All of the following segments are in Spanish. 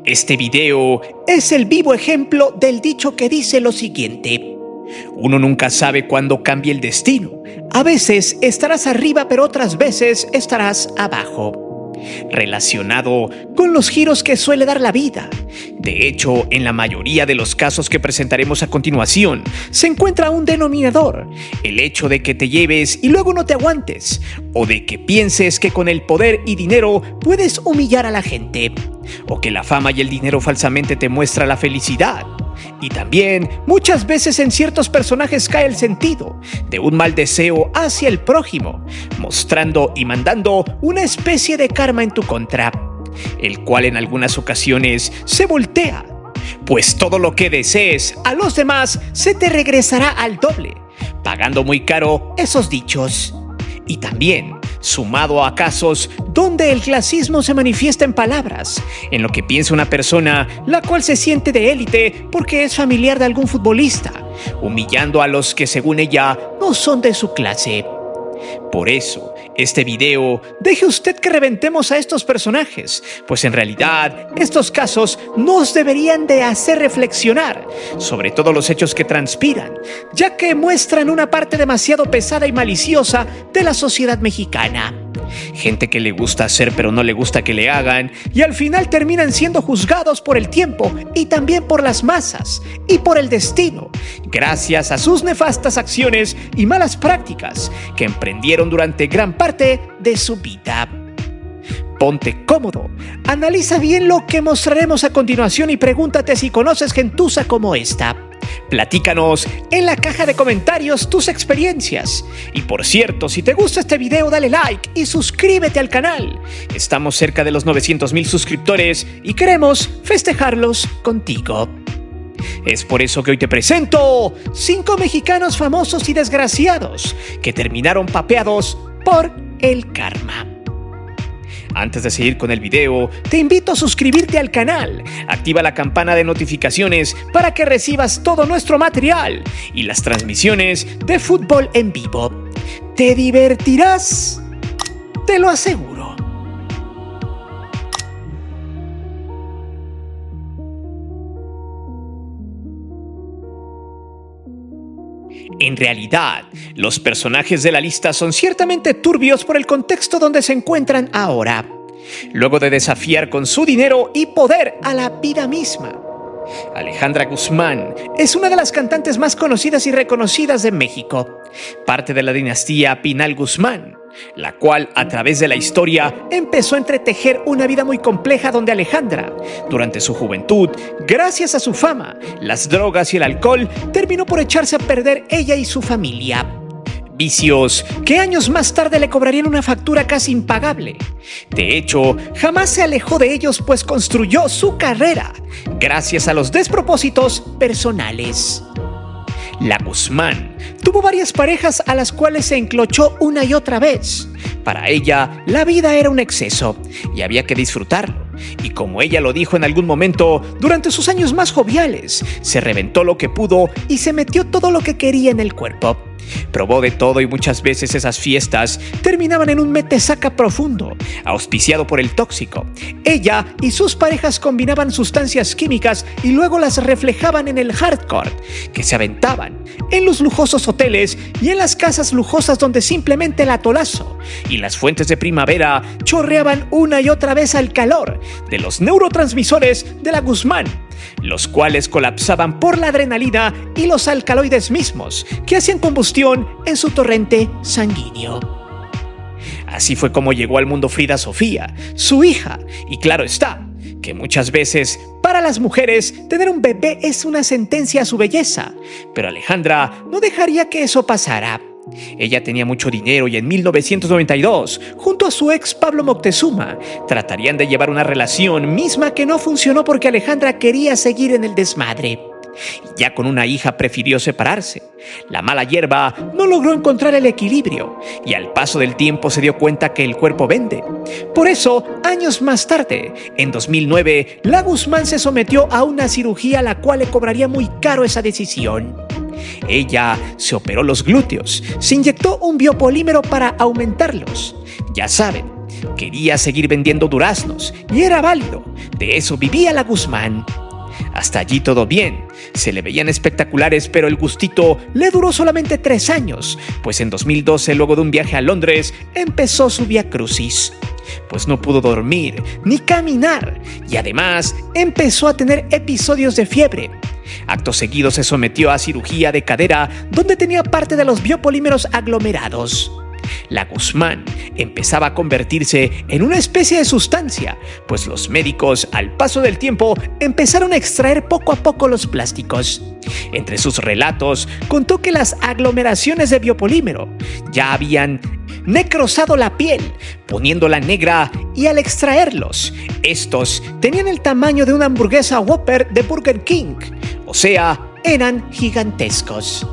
Este video es el vivo ejemplo del dicho que dice lo siguiente: uno nunca sabe cuándo cambia el destino. A veces estarás arriba, pero otras veces estarás abajo. Relacionado con los giros que suele dar la vida. De hecho, en la mayoría de los casos que presentaremos a continuación, se encuentra un denominador: el hecho de que te lleves y luego no te aguantes, o de que pienses que con el poder y dinero puedes humillar a la gente, o que la fama y el dinero falsamente te muestra la felicidad. Y también, muchas veces en ciertos personajes cae el sentido de un mal deseo hacia el prójimo, mostrando y mandando una especie de karma en tu contra, el cual en algunas ocasiones se voltea, pues todo lo que desees a los demás se te regresará al doble, pagando muy caro esos dichos. Y también, sumado a casos donde el clasismo se manifiesta en palabras, en lo que piensa una persona la cual se siente de élite porque es familiar de algún futbolista, humillando a los que según ella no son de su clase. Por eso, este video, deje usted que reventemos a estos personajes, pues en realidad estos casos nos deberían de hacer reflexionar sobre todos los hechos que transpiran, ya que muestran una parte demasiado pesada y maliciosa de la sociedad mexicana. Gente que le gusta hacer pero no le gusta que le hagan, y al final terminan siendo juzgados por el tiempo y también por las masas y por el destino, gracias a sus nefastas acciones y malas prácticas que emprendieron durante gran parte de su vida. Ponte cómodo, analiza bien lo que mostraremos a continuación y pregúntate si conoces gentuza como esta. Platícanos en la caja de comentarios tus experiencias. Y por cierto, si te gusta este video, dale like y suscríbete al canal. Estamos cerca de los 900,000 suscriptores y queremos festejarlos contigo. Es por eso que hoy te presento 5 mexicanos famosos y desgraciados que terminaron papeados por el karma. Antes de seguir con el video, te invito a suscribirte al canal, activa la campana de notificaciones para que recibas todo nuestro material y las transmisiones de fútbol en vivo. Te divertirás, te lo aseguro. En realidad, los personajes de la lista son ciertamente turbios por el contexto donde se encuentran ahora, luego de desafiar con su dinero y poder a la vida misma. Alejandra Guzmán es una de las cantantes más conocidas y reconocidas de México, parte de la dinastía Pinal Guzmán, la cual a través de la historia empezó a entretejer una vida muy compleja donde Alejandra, durante su juventud, gracias a su fama, las drogas y el alcohol, terminó por echarse a perder ella y su familia. Vicios que años más tarde le cobrarían una factura casi impagable. De hecho, jamás se alejó de ellos, pues construyó su carrera gracias a los despropósitos personales. La Guzmán tuvo varias parejas a las cuales se enclochó una y otra vez. Para ella, la vida era un exceso y había que disfrutarlo. Y como ella lo dijo en algún momento, durante sus años más joviales, se reventó lo que pudo y se metió todo lo que quería en el cuerpo. Probó de todo y muchas veces esas fiestas terminaban en un metesaca profundo, auspiciado por el tóxico. Ella y sus parejas combinaban sustancias químicas y luego las reflejaban en el hardcore, que se aventaban en los lujosos hoteles y en las casas lujosas donde simplemente el atolazo y las fuentes de primavera chorreaban una y otra vez al calor de los neurotransmisores de la Guzmán, los cuales colapsaban por la adrenalina y los alcaloides mismos que hacían combustión en su torrente sanguíneo. Así fue como llegó al mundo Frida Sofía, su hija, y claro está, que muchas veces para las mujeres tener un bebé es una sentencia a su belleza, pero Alejandra no dejaría que eso pasara. Ella tenía mucho dinero y en 1992, junto a su ex Pablo Moctezuma, tratarían de llevar una relación misma que no funcionó porque Alejandra quería seguir en el desmadre. Ya con una hija prefirió separarse. La mala hierba no logró encontrar el equilibrio y al paso del tiempo se dio cuenta que el cuerpo vende. Por eso, años más tarde, en 2009, la Guzmán se sometió a una cirugía a la cual le cobraría muy caro esa decisión. Ella se operó los glúteos, se inyectó un biopolímero para aumentarlos. Ya saben, Quería seguir vendiendo duraznos y era válido. De eso vivía la Guzmán. Hasta allí todo bien. Se le veían espectaculares, pero el gustito le duró solamente 3 años, pues en 2012, luego de un viaje a Londres, empezó su viacrucis. Pues no pudo dormir ni caminar y además empezó a tener episodios de fiebre. Acto seguido se sometió a cirugía de cadera donde tenía parte de los biopolímeros aglomerados. La Guzmán empezaba a convertirse en una especie de sustancia, pues los médicos, al paso del tiempo, empezaron a extraer poco a poco los plásticos. Entre sus relatos, contó que las aglomeraciones de biopolímero ya habían necrosado la piel, poniéndola negra, y al extraerlos, estos tenían el tamaño de una hamburguesa Whopper de Burger King, o sea, eran gigantescos.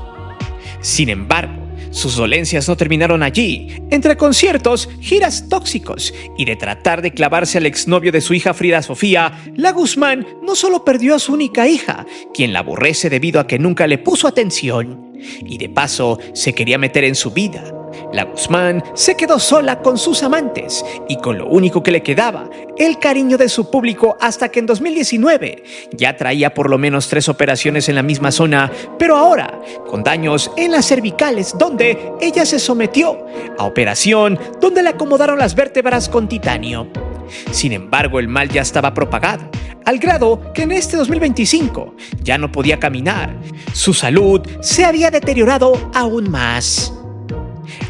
Sin embargo, sus dolencias no terminaron allí. Entre conciertos, giras tóxicos y de tratar de clavarse al exnovio de su hija Frida Sofía, la Guzmán no solo perdió a su única hija, quien la aborrece debido a que nunca le puso atención, y de paso se quería meter en su vida. La Guzmán se quedó sola con sus amantes y con lo único que le quedaba, el cariño de su público, hasta que en 2019 ya traía por lo menos 3 operaciones en la misma zona, pero ahora con daños en las cervicales, donde ella se sometió a operación donde le acomodaron las vértebras con titanio. Sin embargo, el mal ya estaba propagado, al grado que en este 2025 ya no podía caminar. Su salud se había deteriorado aún más.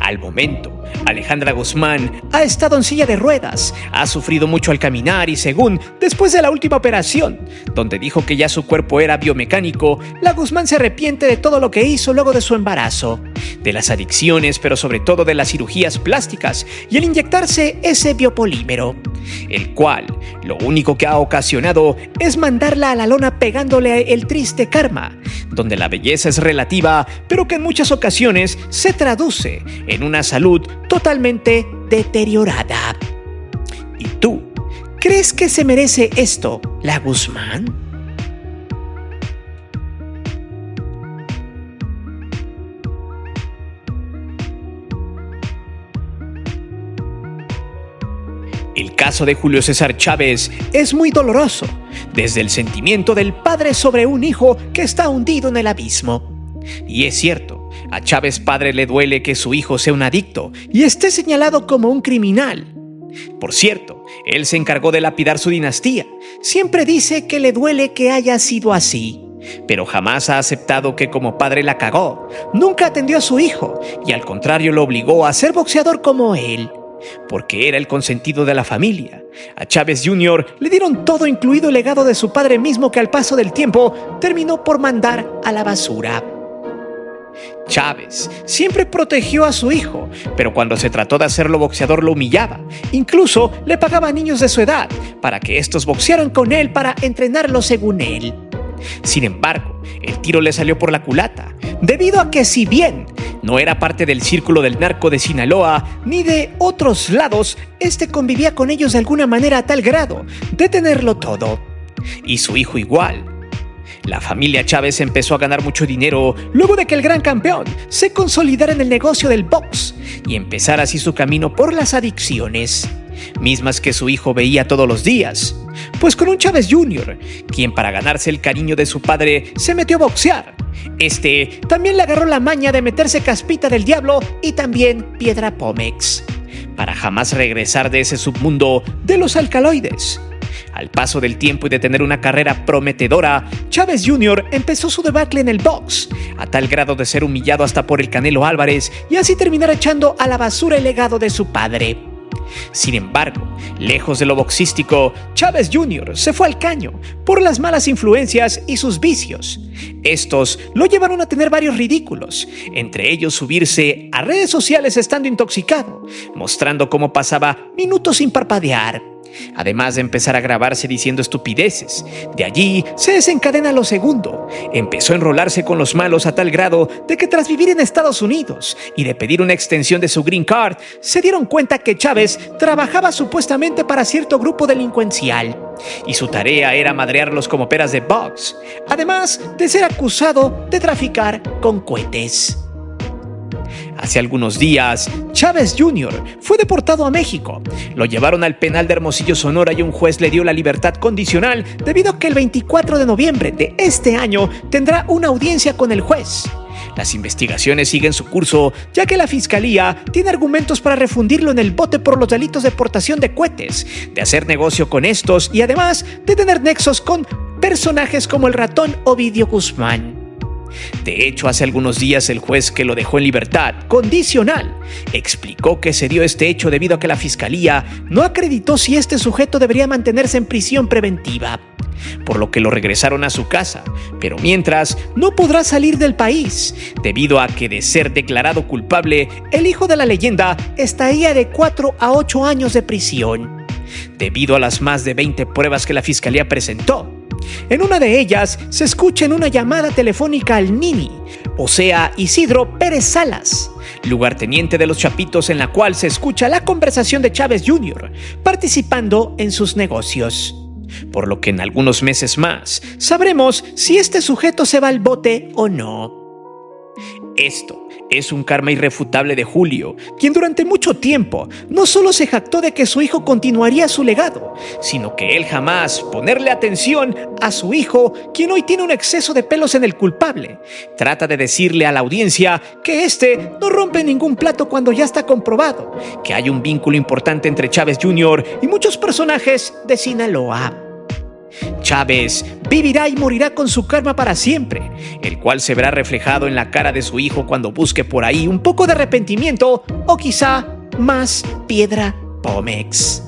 Al momento, Alejandra Guzmán ha estado en silla de ruedas, ha sufrido mucho al caminar y según después de la última operación, donde dijo que ya su cuerpo era biomecánico, la Guzmán se arrepiente de todo lo que hizo luego de su embarazo, de las adicciones, pero sobre todo de las cirugías plásticas y el inyectarse ese biopolímero, el cual lo único que ha ocasionado es mandarla a la lona pegándole el triste karma, donde la belleza es relativa, pero que en muchas ocasiones se traduce en una salud totalmente deteriorada. ¿Y tú? ¿Crees que se merece esto, la Guzmán? El caso de Julio César Chávez es muy doloroso, desde el sentimiento del padre sobre un hijo que está hundido en el abismo. Y es cierto, a Chávez padre le duele que su hijo sea un adicto y esté señalado como un criminal. Por cierto, él se encargó de lapidar su dinastía. Siempre dice que le duele que haya sido así, pero jamás ha aceptado que como padre la cagó. Nunca atendió a su hijo y al contrario lo obligó a ser boxeador como él, porque era el consentido de la familia. A Chávez Jr. le dieron todo, incluido el legado de su padre mismo, que al paso del tiempo terminó por mandar a la basura. Chávez siempre protegió a su hijo, pero cuando se trató de hacerlo boxeador lo humillaba. Incluso le pagaba a niños de su edad para que estos boxearan con él para entrenarlo según él. Sin embargo, el tiro le salió por la culata, debido a que si bien no era parte del círculo del narco de Sinaloa ni de otros lados, este convivía con ellos de alguna manera a tal grado de tenerlo todo. Y su hijo igual. La familia Chávez empezó a ganar mucho dinero luego de que el gran campeón se consolidara en el negocio del box y empezara así su camino por las adicciones, mismas que su hijo veía todos los días. Pues con un Chávez Jr., quien para ganarse el cariño de su padre se metió a boxear, este también le agarró la maña de meterse caspita del diablo y también piedra pómex, para jamás regresar de ese submundo de los alcaloides. Al paso del tiempo y de tener una carrera prometedora, Chávez Jr. empezó su debacle en el box, a tal grado de ser humillado hasta por el Canelo Álvarez y así terminar echando a la basura el legado de su padre. Sin embargo, lejos de lo boxístico, Chávez Jr. se fue al caño por las malas influencias y sus vicios. Estos lo llevaron a tener varios ridículos, entre ellos subirse a redes sociales estando intoxicado, mostrando cómo pasaba minutos sin parpadear, además de empezar a grabarse diciendo estupideces. De allí se desencadena lo segundo. Empezó a enrolarse con los malos a tal grado de que tras vivir en Estados Unidos y de pedir una extensión de su green card, se dieron cuenta que Chávez trabajaba supuestamente para cierto grupo delincuencial y su tarea era madrearlos como peras de box, además de ser acusado de traficar con cohetes. Hace algunos días, Chávez Jr. fue deportado a México. Lo llevaron al penal de Hermosillo, Sonora, y un juez le dio la libertad condicional debido a que el 24 de noviembre de este año tendrá una audiencia con el juez. Las investigaciones siguen su curso, ya que la fiscalía tiene argumentos para refundirlo en el bote por los delitos de portación de cohetes, de hacer negocio con estos y además de tener nexos con personajes como el ratón Ovidio Guzmán. De hecho, hace algunos días el juez que lo dejó en libertad condicional explicó que se dio este hecho debido a que la fiscalía no acreditó si este sujeto debería mantenerse en prisión preventiva, por lo que lo regresaron a su casa, pero mientras no podrá salir del país, debido a que de ser declarado culpable, el hijo de la leyenda estaría de 4 a 8 años de prisión, debido a las más de 20 pruebas que la fiscalía presentó. En una de ellas se escucha en una llamada telefónica al Nini, o sea, Isidro Pérez Salas, lugarteniente de los Chapitos, en la cual se escucha la conversación de Chávez Jr. participando en sus negocios. Por lo que en algunos meses más sabremos si este sujeto se va al bote o no. Esto es un karma irrefutable de Julio, quien durante mucho tiempo no solo se jactó de que su hijo continuaría su legado, sino que él jamás ponerle atención a su hijo, quien hoy tiene un exceso de pelos en el culpable. Trata de decirle a la audiencia que este no rompe ningún plato cuando ya está comprobado que hay un vínculo importante entre Chávez Jr. y muchos personajes de Sinaloa. Chávez vivirá y morirá con su karma para siempre, el cual se verá reflejado en la cara de su hijo cuando busque por ahí un poco de arrepentimiento o quizá más piedra Pómex.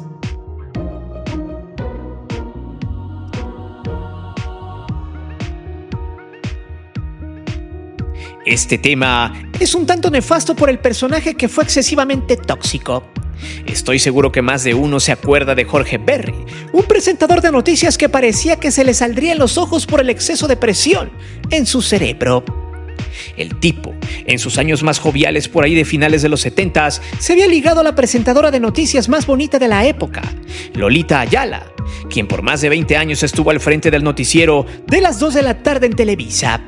Este tema es un tanto nefasto por el personaje que fue excesivamente tóxico. Estoy seguro que más de uno se acuerda de Jorge Berry, un presentador de noticias que parecía que se le saldrían los ojos por el exceso de presión en su cerebro. El tipo, en sus años más joviales por ahí de finales de los 70s, se había ligado a la presentadora de noticias más bonita de la época, Lolita Ayala, quien por más de 20 años estuvo al frente del noticiero de las 2 de la tarde en Televisa,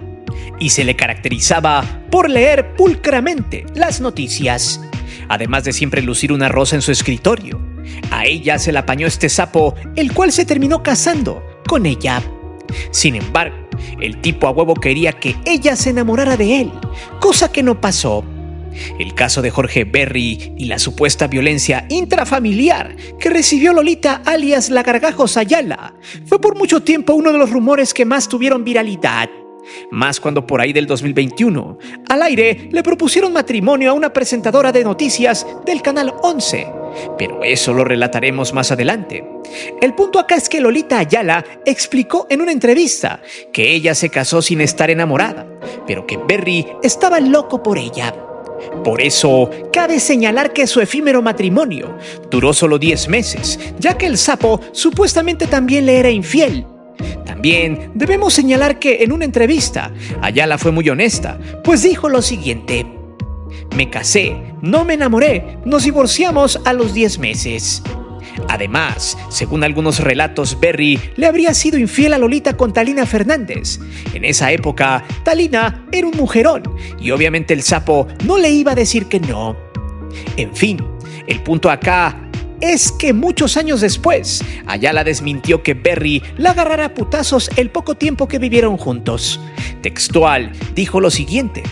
y se le caracterizaba por leer pulcramente las noticias, además de siempre lucir una rosa en su escritorio. A ella se la apañó este sapo, el cual se terminó casando con ella. Sin embargo, el tipo a huevo quería que ella se enamorara de él, cosa que no pasó. El caso de Jorge Berry y la supuesta violencia intrafamiliar que recibió Lolita alias La Gargajos Ayala fue por mucho tiempo uno de los rumores que más tuvieron viralidad. Más cuando por ahí del 2021, al aire le propusieron matrimonio a una presentadora de noticias del Canal 11, pero eso lo relataremos más adelante. El punto acá es que Lolita Ayala explicó en una entrevista que ella se casó sin estar enamorada, pero que Berry estaba loco por ella. Por eso, cabe señalar que su efímero matrimonio duró solo 10 meses, ya que el sapo supuestamente también le era infiel. También debemos señalar que en una entrevista, Ayala fue muy honesta, pues dijo lo siguiente: me casé, no me enamoré, nos divorciamos a los 10 meses. Además, según algunos relatos, Berry le habría sido infiel a Lolita con Talina Fernández. En esa época, Talina era un mujerón y obviamente el sapo no le iba a decir que no. En fin, el punto acá es que muchos años después, Ayala desmintió que Berry la agarrara a putazos el poco tiempo que vivieron juntos. Textual, dijo lo siguiente: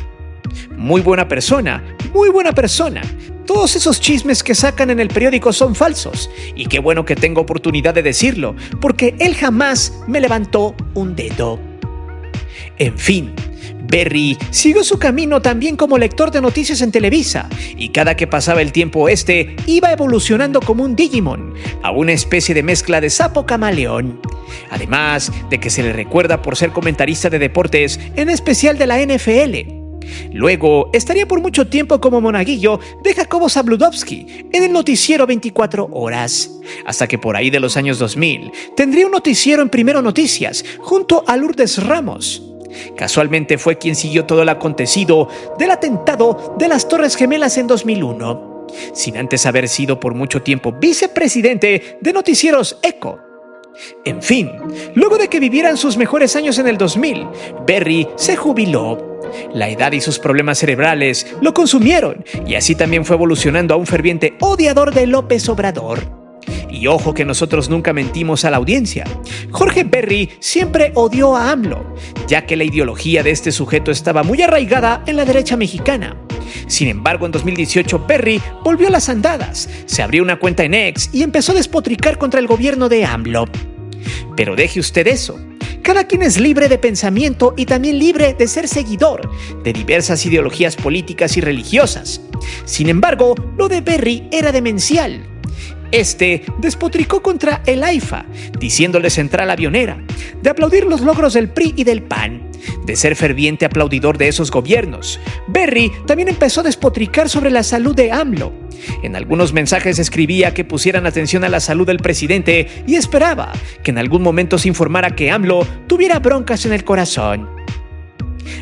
muy buena persona, muy buena persona. Todos esos chismes que sacan en el periódico son falsos. Y qué bueno que tengo oportunidad de decirlo, porque él jamás me levantó un dedo. En fin, Berry siguió su camino también como lector de noticias en Televisa, y cada que pasaba el tiempo iba evolucionando como un Digimon, a una especie de mezcla de sapo camaleón. Además de que se le recuerda por ser comentarista de deportes, en especial de la NFL. Luego estaría por mucho tiempo como monaguillo de Jacobo Zabludovsky en el noticiero 24 horas, hasta que por ahí de los años 2000 tendría un noticiero en Primero Noticias junto a Lourdes Ramos. Casualmente fue quien siguió todo el acontecido del atentado de las Torres Gemelas en 2001, sin antes haber sido por mucho tiempo vicepresidente de Noticieros ECO. En fin, luego de que vivieran sus mejores años en el 2000, Berry se jubiló. La edad y sus problemas cerebrales lo consumieron y así también fue evolucionando a un ferviente odiador de López Obrador. Y ojo que nosotros nunca mentimos a la audiencia. Jorge Berry siempre odió a AMLO, ya que la ideología de este sujeto estaba muy arraigada en la derecha mexicana. Sin embargo, en 2018 Berry volvió a las andadas, se abrió una cuenta en X y empezó a despotricar contra el gobierno de AMLO. Pero deje usted eso. Cada quien es libre de pensamiento y también libre de ser seguidor de diversas ideologías políticas y religiosas. Sin embargo, lo de Berry era demencial. Este despotricó contra el AIFA, diciéndole central avionera, de aplaudir los logros del PRI y del PAN, de ser ferviente aplaudidor de esos gobiernos. Berry también empezó a despotricar sobre la salud de AMLO. En algunos mensajes escribía que pusieran atención a la salud del presidente y esperaba que en algún momento se informara que AMLO tuviera broncas en el corazón.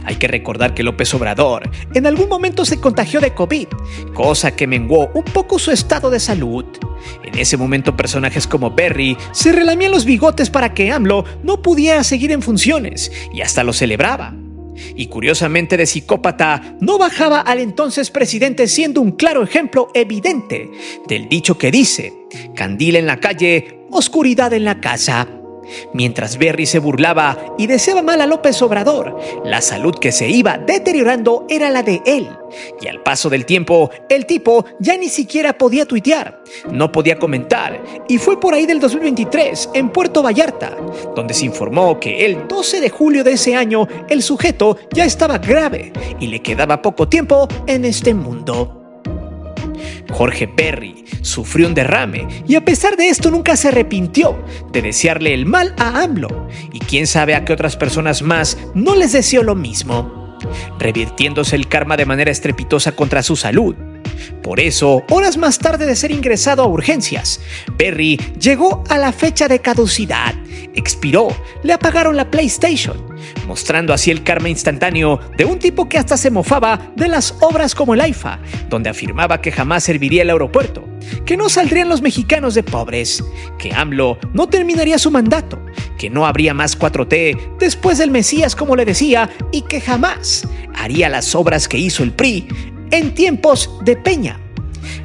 Hay que recordar que López Obrador en algún momento se contagió de COVID, cosa que menguó un poco su estado de salud. En ese momento personajes como Berry se relamían los bigotes para que AMLO no pudiera seguir en funciones y hasta lo celebraba. Y curiosamente de psicópata no bajaba al entonces presidente, siendo un claro ejemplo evidente del dicho que dice: candil en la calle, oscuridad en la casa. Mientras Berry se burlaba y deseaba mal a López Obrador, la salud que se iba deteriorando era la de él. Y al paso del tiempo, el tipo ya ni siquiera podía tuitear, no podía comentar, y fue por ahí del 2023, en Puerto Vallarta, donde se informó que el 12 de julio de ese año el sujeto ya estaba grave y le quedaba poco tiempo en este mundo. Jorge Berry sufrió un derrame y a pesar de esto nunca se arrepintió de desearle el mal a AMLO, y quién sabe a qué otras personas más no les deseó lo mismo, revirtiéndose el karma de manera estrepitosa contra su salud. Por eso, horas más tarde de ser ingresado a urgencias, Berry llegó a la fecha de caducidad, expiró, le apagaron la PlayStation, mostrando así el karma instantáneo de un tipo que hasta se mofaba de las obras como el AIFA, donde afirmaba que jamás serviría el aeropuerto, que no saldrían los mexicanos de pobres, que AMLO no terminaría su mandato, que no habría más 4T después del Mesías como le decía, y que jamás haría las obras que hizo el PRI en tiempos de Peña.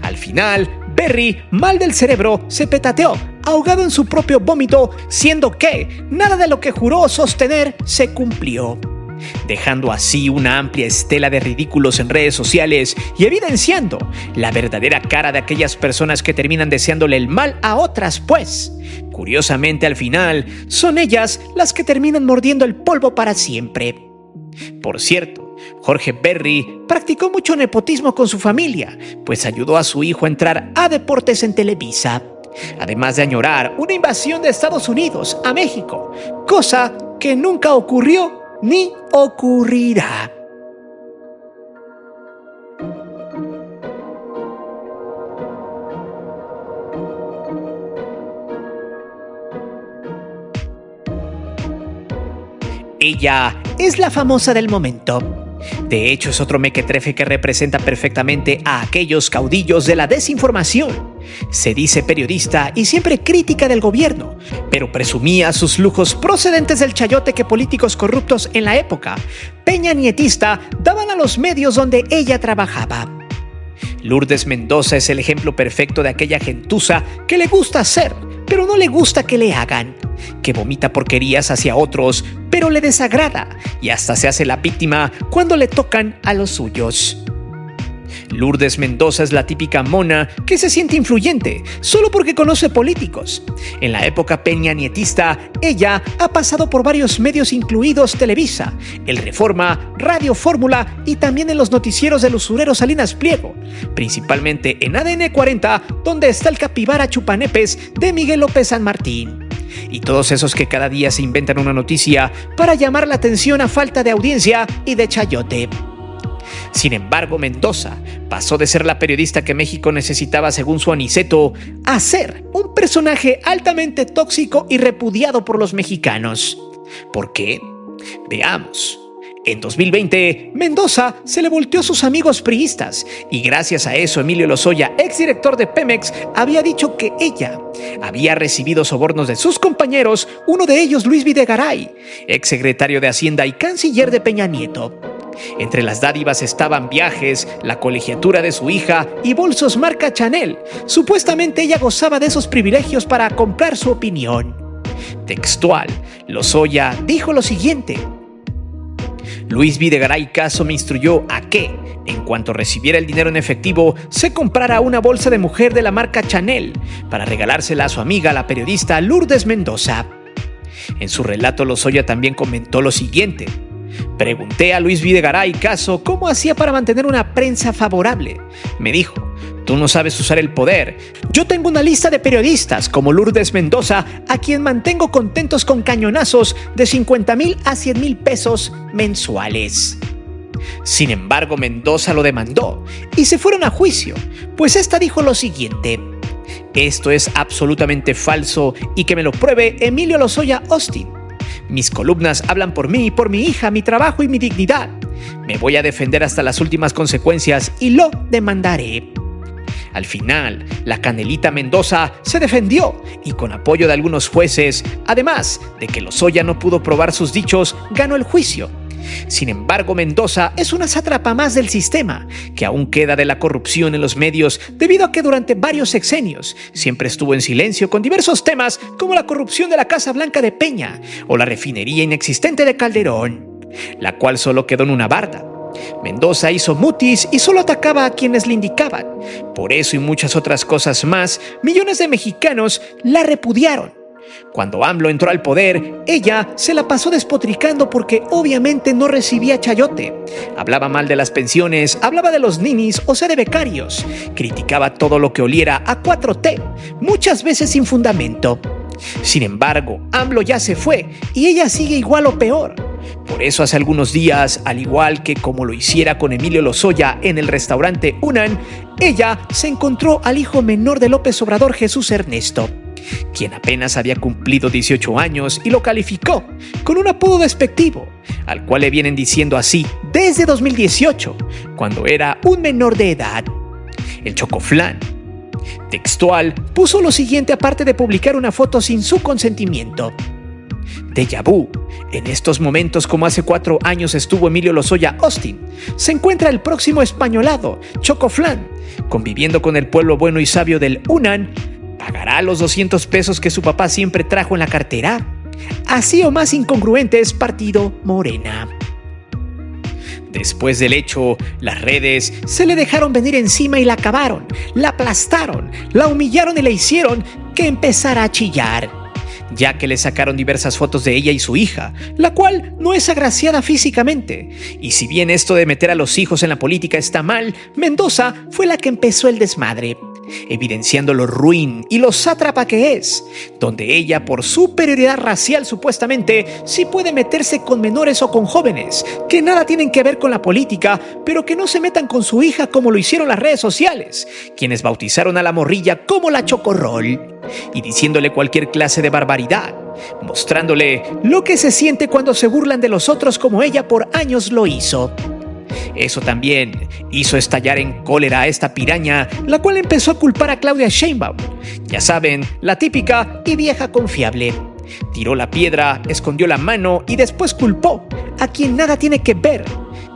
Al final, Berry, mal del cerebro, se petateó, ahogado en su propio vómito, siendo que nada de lo que juró sostener se cumplió, dejando así una amplia estela de ridículos en redes sociales y evidenciando la verdadera cara de aquellas personas que terminan deseándole el mal a otras, pues, curiosamente al final, son ellas las que terminan mordiendo el polvo para siempre. Por cierto, Jorge Berry practicó mucho nepotismo con su familia, pues ayudó a su hijo a entrar a deportes en Televisa, además de añorar una invasión de Estados Unidos a México, cosa que nunca ocurrió ni ocurrirá. Ella es la famosa del momento. De hecho, es otro mequetrefe que representa perfectamente a aquellos caudillos de la desinformación. Se dice periodista y siempre crítica del gobierno, pero presumía sus lujos procedentes del chayote que políticos corruptos en la época peña nietista daban a los medios donde ella trabajaba. Lourdes Mendoza es el ejemplo perfecto de aquella gentuza que le gusta hacer, pero no le gusta que le hagan, que vomita porquerías hacia otros, pero le desagrada y hasta se hace la víctima cuando le tocan a los suyos. Lourdes Mendoza es la típica mona que se siente influyente solo porque conoce políticos. En la época peñanietista, ella ha pasado por varios medios incluidos Televisa, El Reforma, Radio Fórmula y también en los noticieros del usurero Salinas Pliego, principalmente en ADN 40, donde está el capibara chupanepes de Miguel López San Martín. Y todos esos que cada día se inventan una noticia para llamar la atención a falta de audiencia y de chayote. Sin embargo, Mendoza pasó de ser la periodista que México necesitaba según su aniceto a ser un personaje altamente tóxico y repudiado por los mexicanos. ¿Por qué? Veamos. En 2020, Mendoza se le volteó a sus amigos priistas y gracias a eso Emilio Lozoya, exdirector de Pemex, había dicho que ella había recibido sobornos de sus compañeros, uno de ellos Luis Videgaray, exsecretario de Hacienda y canciller de Peña Nieto. Entre las dádivas estaban viajes, la colegiatura de su hija y bolsos marca Chanel. Supuestamente ella gozaba de esos privilegios para comprar su opinión. Textual, Lozoya dijo lo siguiente: Luis Videgaray Caso me instruyó a que, en cuanto recibiera el dinero en efectivo, se comprara una bolsa de mujer de la marca Chanel para regalársela a su amiga, la periodista Lourdes Mendoza. En su relato, Lozoya también comentó lo siguiente: pregunté a Luis Videgaray Caso cómo hacía para mantener una prensa favorable. Me dijo: tú no sabes usar el poder. Yo tengo una lista de periodistas como Lourdes Mendoza a quien mantengo contentos con cañonazos de 50,000 a 100,000 pesos mensuales. Sin embargo, Mendoza lo demandó y se fueron a juicio, pues esta dijo lo siguiente: esto es absolutamente falso y que me lo pruebe Emilio Lozoya Austin. Mis columnas hablan por mí, por mi hija, mi trabajo y mi dignidad. Me voy a defender hasta las últimas consecuencias y lo demandaré. Al final, la Canelita Mendoza se defendió y con apoyo de algunos jueces, además de que Lozoya no pudo probar sus dichos, ganó el juicio. Sin embargo, Mendoza es una sátrapa más del sistema, que aún queda de la corrupción en los medios debido a que durante varios sexenios siempre estuvo en silencio con diversos temas como la corrupción de la Casa Blanca de Peña o la refinería inexistente de Calderón, la cual solo quedó en una barda. Mendoza hizo mutis y solo atacaba a quienes le indicaban. Por eso y muchas otras cosas más, millones de mexicanos la repudiaron. Cuando AMLO entró al poder, ella se la pasó despotricando porque obviamente no recibía chayote. Hablaba mal de las pensiones, hablaba de los ninis, o sea de becarios. Criticaba todo lo que oliera a 4T, muchas veces sin fundamento. Sin embargo, AMLO ya se fue y ella sigue igual o peor. Por eso hace algunos días, al igual que como lo hiciera con Emilio Lozoya en el restaurante Unan, ella se encontró al hijo menor de López Obrador, Jesús Ernesto, quien apenas había cumplido 18 años y lo calificó con un apodo despectivo, al cual le vienen diciendo así desde 2018, cuando era un menor de edad: el Chocoflán. Textual, puso lo siguiente aparte de publicar una foto sin su consentimiento: déjà vu. En estos momentos, como hace 4 años estuvo Emilio Lozoya Austin, se encuentra el próximo españolado, Chocoflán, conviviendo con el pueblo bueno y sabio del Unan. ¿Pagará los 200 pesos que su papá siempre trajo en la cartera? Así o más incongruente es Partido Morena. Después del hecho, las redes se le dejaron venir encima y la acabaron, la aplastaron, la humillaron y le hicieron que empezara a chillar, ya que le sacaron diversas fotos de ella y su hija, la cual no es agraciada físicamente. Y si bien esto de meter a los hijos en la política está mal, Mendoza fue la que empezó el desmadre, evidenciando lo ruin y lo sátrapa que es, donde ella, por superioridad racial supuestamente, sí puede meterse con menores o con jóvenes que nada tienen que ver con la política, pero que no se metan con su hija como lo hicieron las redes sociales, quienes bautizaron a la morrilla como la Chocorrol, y diciéndole cualquier clase de barbaridad, mostrándole lo que se siente cuando se burlan de los otros como ella por años lo hizo. Eso también hizo estallar en cólera a esta piraña, la cual empezó a culpar a Claudia Sheinbaum. Ya saben, la típica y vieja confiable. Tiró la piedra, escondió la mano y después culpó a quien nada tiene que ver.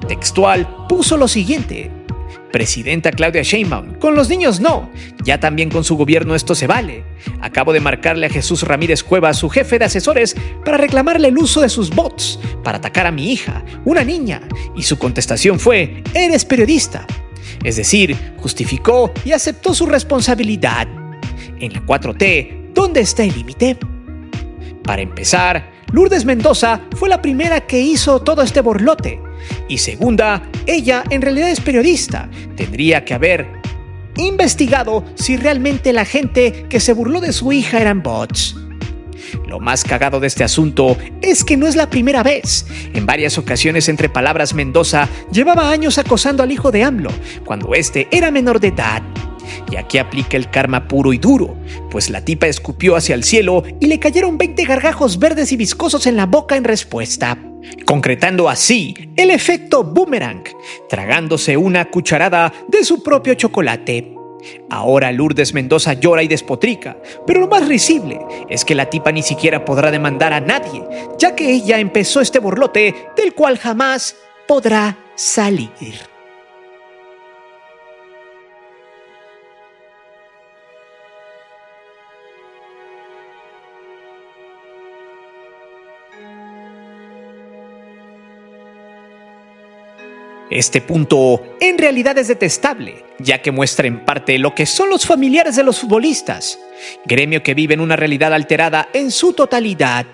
Textual, puso lo siguiente: Presidenta Claudia Sheinbaum, con los niños no, ya también con su gobierno esto se vale. Acabo de marcarle a Jesús Ramírez Cuevas, su jefe de asesores, para reclamarle el uso de sus bots, para atacar a mi hija, una niña, y su contestación fue: eres periodista. Es decir, justificó y aceptó su responsabilidad. En la 4T, ¿dónde está el límite? Para empezar, Lourdes Mendoza fue la primera que hizo todo este borlote. Y segunda, ella en realidad es periodista. Tendría que haber investigado si realmente la gente que se burló de su hija eran bots. Lo más cagado de este asunto es que no es la primera vez. En varias ocasiones, entre palabras, Mendoza llevaba años acosando al hijo de AMLO, cuando este era menor de edad. Y aquí aplica el karma puro y duro, pues la tipa escupió hacia el cielo y le cayeron 20 gargajos verdes y viscosos en la boca en respuesta, concretando así el efecto boomerang, tragándose una cucharada de su propio chocolate. Ahora Lourdes Mendoza llora y despotrica, pero lo más risible es que la tipa ni siquiera podrá demandar a nadie, ya que ella empezó este borlote del cual jamás podrá salir. Este punto en realidad es detestable, ya que muestra en parte lo que son los familiares de los futbolistas, gremio que vive en una realidad alterada en su totalidad,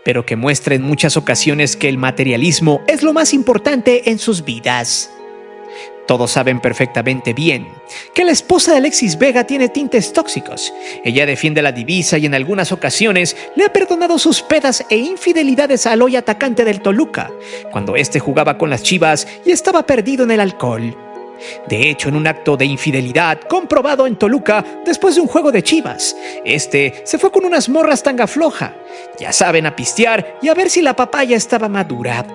pero que muestra en muchas ocasiones que el materialismo es lo más importante en sus vidas. Todos saben perfectamente bien que la esposa de Alexis Vega tiene tintes tóxicos. Ella defiende la divisa y en algunas ocasiones le ha perdonado sus pedas e infidelidades al hoy atacante del Toluca, cuando éste jugaba con las Chivas y estaba perdido en el alcohol. De hecho, en un acto de infidelidad comprobado en Toluca después de un juego de Chivas, se fue con unas morras tanga floja, ya saben, a pistear y a ver si la papaya estaba madura.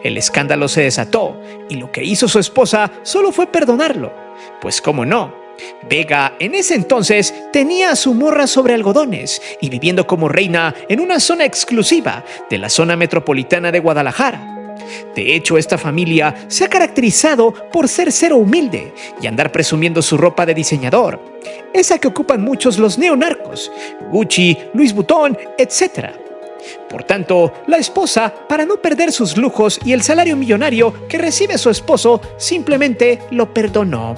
El escándalo se desató y lo que hizo su esposa solo fue perdonarlo, pues cómo no, Vega en ese entonces tenía a su morra sobre algodones y viviendo como reina en una zona exclusiva de la zona metropolitana de Guadalajara. De hecho, esta familia se ha caracterizado por ser cero humilde y andar presumiendo su ropa de diseñador, esa que ocupan muchos los neonarcos, Gucci, Louis Vuitton, etc. Por tanto, la esposa, para no perder sus lujos y el salario millonario que recibe su esposo, simplemente lo perdonó.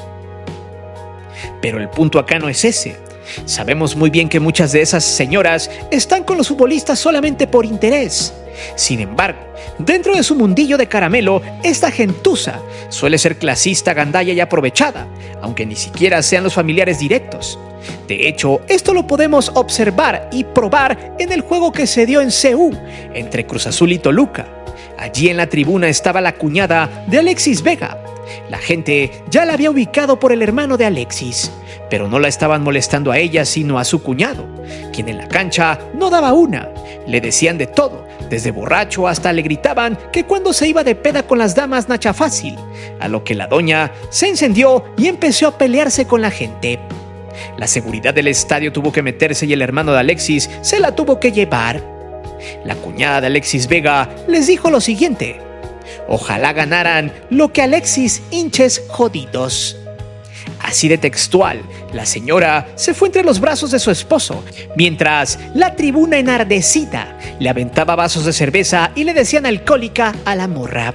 Pero el punto acá no es ese. Sabemos muy bien que muchas de esas señoras están con los futbolistas solamente por interés. Sin embargo, dentro de su mundillo de caramelo, esta gentuza suele ser clasista, gandalla y aprovechada, aunque ni siquiera sean los familiares directos. De hecho, esto lo podemos observar y probar en el juego que se dio en CU entre Cruz Azul y Toluca. Allí en la tribuna estaba la cuñada de Alexis Vega. La gente ya la había ubicado por el hermano de Alexis, pero no la estaban molestando a ella sino a su cuñado, quien en la cancha no daba una. Le decían de todo, desde borracho hasta le gritaban que cuando se iba de peda con las damas nacha fácil, a lo que la doña se encendió y empezó a pelearse con la gente. La seguridad del estadio tuvo que meterse y el hermano de Alexis se la tuvo que llevar. La cuñada de Alexis Vega les dijo lo siguiente: ojalá ganaran lo que Alexis hinches jodidos. Así de textual, la señora se fue entre los brazos de su esposo, mientras la tribuna enardecida le aventaba vasos de cerveza y le decían alcohólica a la morra.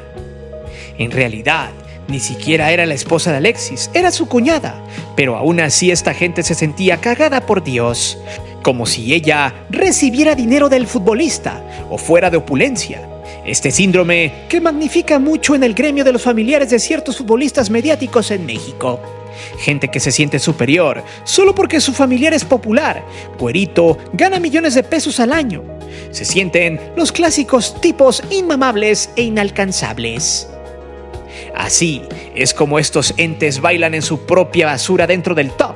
En realidad, ni siquiera era la esposa de Alexis, era su cuñada, pero aún así esta gente se sentía cagada por Dios, como si ella recibiera dinero del futbolista o fuera de opulencia. Este síndrome que magnifica mucho en el gremio de los familiares de ciertos futbolistas mediáticos en México. Gente que se siente superior solo porque su familiar es popular, güerito, gana millones de pesos al año. Se sienten los clásicos tipos inmamables e inalcanzables. Así es como estos entes bailan en su propia basura dentro del top.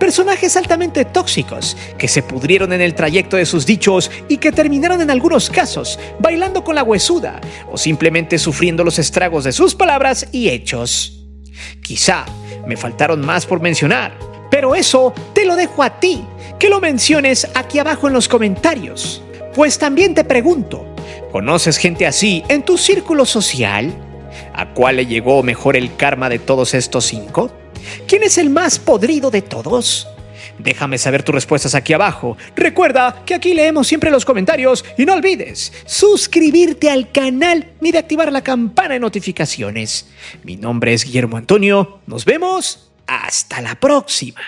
Personajes altamente tóxicos que se pudrieron en el trayecto de sus dichos y que terminaron en algunos casos bailando con la huesuda o simplemente sufriendo los estragos de sus palabras y hechos. Quizá me faltaron más por mencionar, pero eso te lo dejo a ti, que lo menciones aquí abajo en los comentarios. Pues también te pregunto, ¿conoces gente así en tu círculo social? ¿A cuál le llegó mejor el karma de todos estos 5? ¿Quién es el más podrido de todos? Déjame saber tus respuestas aquí abajo. Recuerda que aquí leemos siempre los comentarios y no olvides suscribirte al canal y de activar la campana de notificaciones. Mi nombre es Guillermo Antonio. Nos vemos. Hasta la próxima.